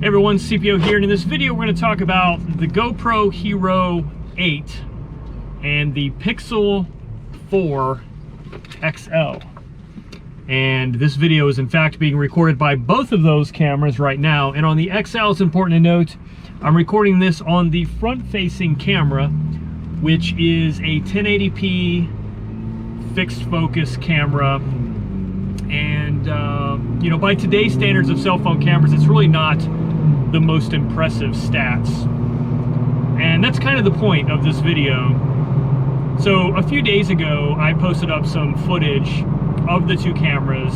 Hey everyone, CPO here, and in this video we're going to talk about the GoPro Hero 8 and the Pixel 4 XL. And this video is in fact being recorded by both of those cameras right now. And on the XL, it's important to note, I'm recording this on the front-facing camera, which is a 1080p fixed focus camera. And you know, by today's standards of cell phone cameras, it's really not the most impressive stats. And that's kind of the point of this video. So a few days ago, I posted up some footage of the two cameras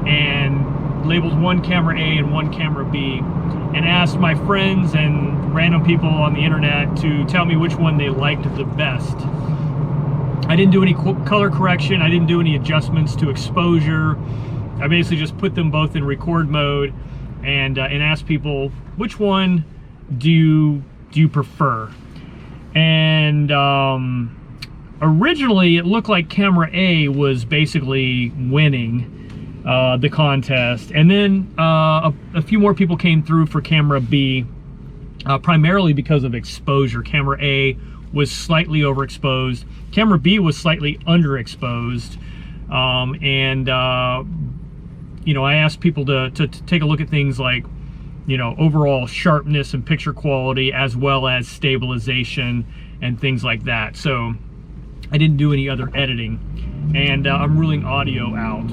and labeled one camera A and one camera B, and asked my friends and random people on the internet to tell me which one they liked the best. I didn't do any color correction, I didn't do any adjustments to exposure. I basically just put them both in record mode and asked people, which one do you prefer? And originally it looked like camera A was basically winning the contest, and then a few more people came through for camera B, primarily because of exposure. Camera A was slightly overexposed, camera B was slightly underexposed, you know, I asked people to take a look at things like, you know, overall sharpness and picture quality, as well as stabilization and things like that. So I didn't do any other editing, and I'm ruling audio out.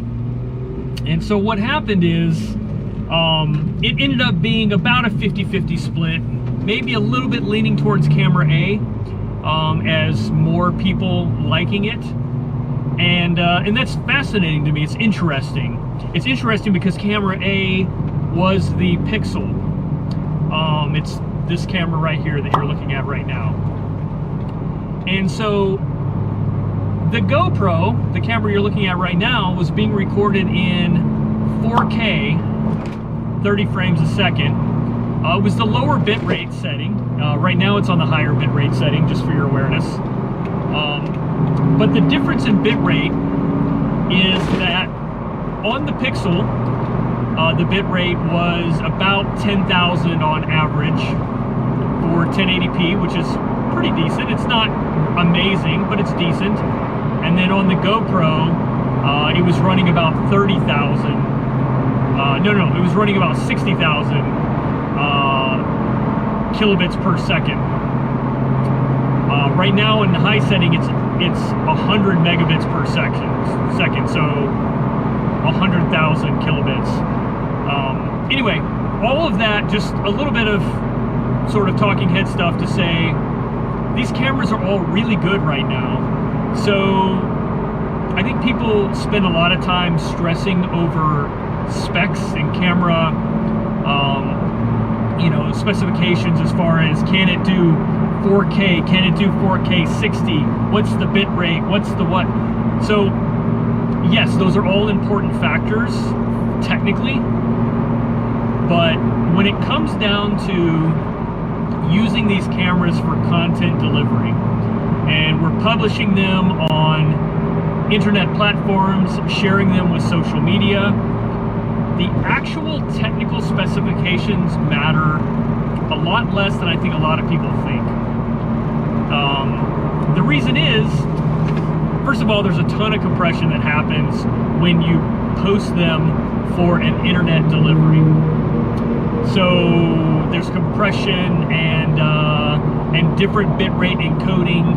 And so what happened is, it ended up being about a 50-50 split, maybe a little bit leaning towards camera A, as more people liking it. And that's fascinating to me. It's interesting. It's interesting because camera A was the Pixel. It's this camera right here that you're looking at right now. And so the GoPro, the camera you're looking at right now, was being recorded in 4K, 30 frames a second. It was the lower bitrate setting. Right now it's on the higher bitrate setting, just for your awareness. But the difference in bitrate is that on the Pixel, the bitrate was about 10,000 on average for 1080p, which is pretty decent. It's not amazing, but it's decent. And then on the GoPro, it was running about 30,000. No, it was running about 60,000 kilobits per second. Right now in the high setting, it's 100 megabits per second, so 100,000 kilobits. Anyway, all of that, just a little bit of sort of talking head stuff to say, these cameras are all really good right now. So I think people spend a lot of time stressing over specs and camera, you know, specifications as far as, can it do 4K, can it do 4K 60, what's the bit rate, what's the what. So yes, those are all important factors technically, but when it comes down to using these cameras for content delivery, and we're publishing them on internet platforms, sharing them with social media, the actual technical specifications matter a lot less than I think a lot of people think. The reason is, first of all, there's a ton of compression that happens when you post them for an internet delivery. So there's compression and different bitrate encoding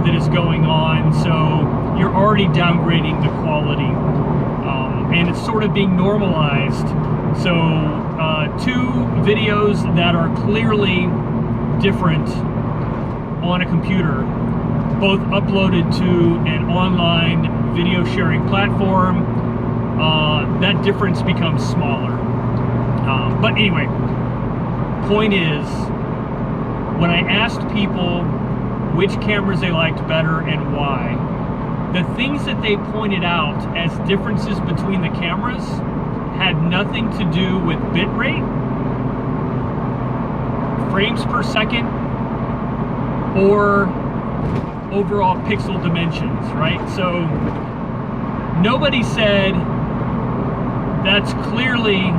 that is going on. So you're already downgrading the quality, and it's sort of being normalized. So two videos that are clearly different on a computer, both uploaded to an online video sharing platform, that difference becomes smaller. But anyway, point is, when I asked people which cameras they liked better and why, the things that they pointed out as differences between the cameras had nothing to do with bitrate, frames per second, or overall pixel dimensions, right? So nobody said that's clearly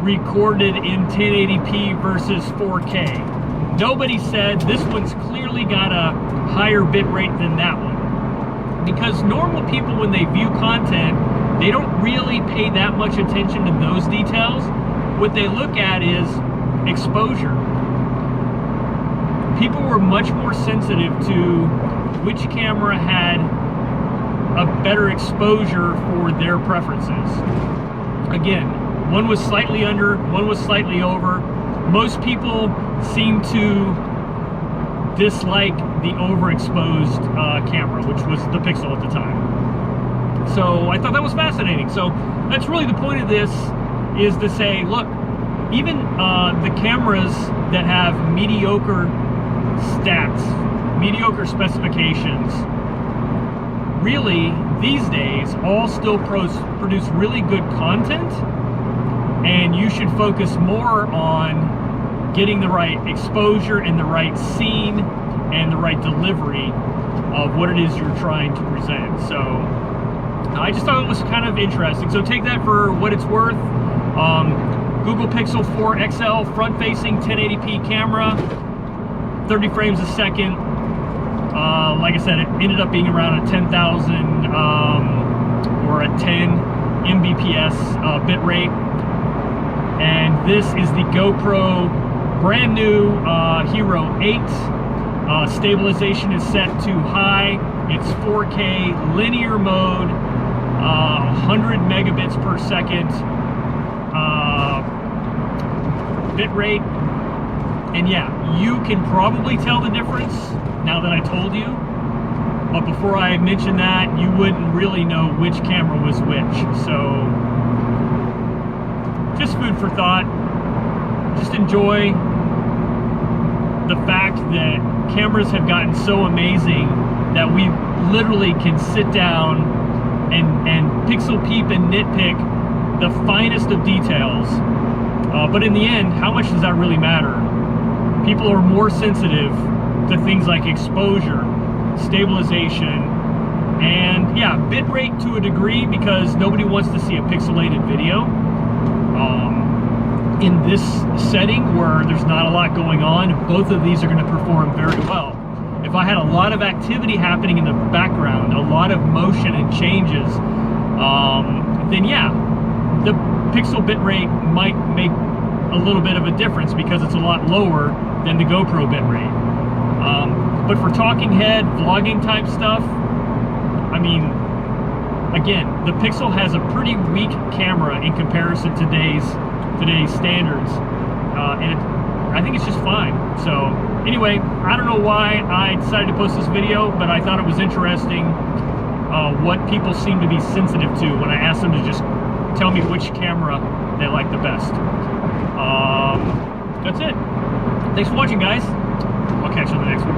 recorded in 1080p versus 4K. Nobody said this one's clearly got a higher bit rate than that one. Because normal people, when they view content, they don't really pay that much attention to those details. What they look at is exposure. People were much more sensitive to which camera had a better exposure for their preferences. Again, one was slightly under, one was slightly over. Most people seem to dislike the overexposed camera, which was the Pixel at the time. So I thought that was fascinating. So that's really the point of this, is to say, look, even the cameras that have mediocre stats, mediocre specifications, really these days all still produce really good content, and you should focus more on getting the right exposure and the right scene and the right delivery of what it is you're trying to present. So I just thought it was kind of interesting. So take that for what it's worth. Google Pixel 4 XL front-facing 1080p camera, 30 frames a second. Like I said, it ended up being around a 10,000 or a 10 Mbps bit rate. And this is the GoPro brand new Hero 8. Stabilization is set to high. It's 4K linear mode, 100 megabits per second bit rate. And yeah, you can probably tell the difference now that I told you. But before I mention that, you wouldn't really know which camera was which. So just food for thought. Just enjoy the fact that cameras have gotten so amazing that we literally can sit down and pixel peep and nitpick the finest of details. But in the end, how much does that really matter? People are more sensitive to things like exposure, stabilization, and yeah, bitrate to a degree, because nobody wants to see a pixelated video. In this setting where there's not a lot going on, both of these are going to perform very well. If I had a lot of activity happening in the background, a lot of motion and changes, then yeah, the pixel bitrate might make a little bit of a difference because it's a lot lower than the GoPro bitrate. But for talking head, vlogging type stuff, I mean, again, the Pixel has a pretty weak camera in comparison to today's standards, and I think it's just fine. So anyway, I don't know why I decided to post this video, but I thought it was interesting what people seem to be sensitive to when I asked them to just tell me which camera they like the best. That's it. Thanks for watching, guys. I'll catch you on the next one.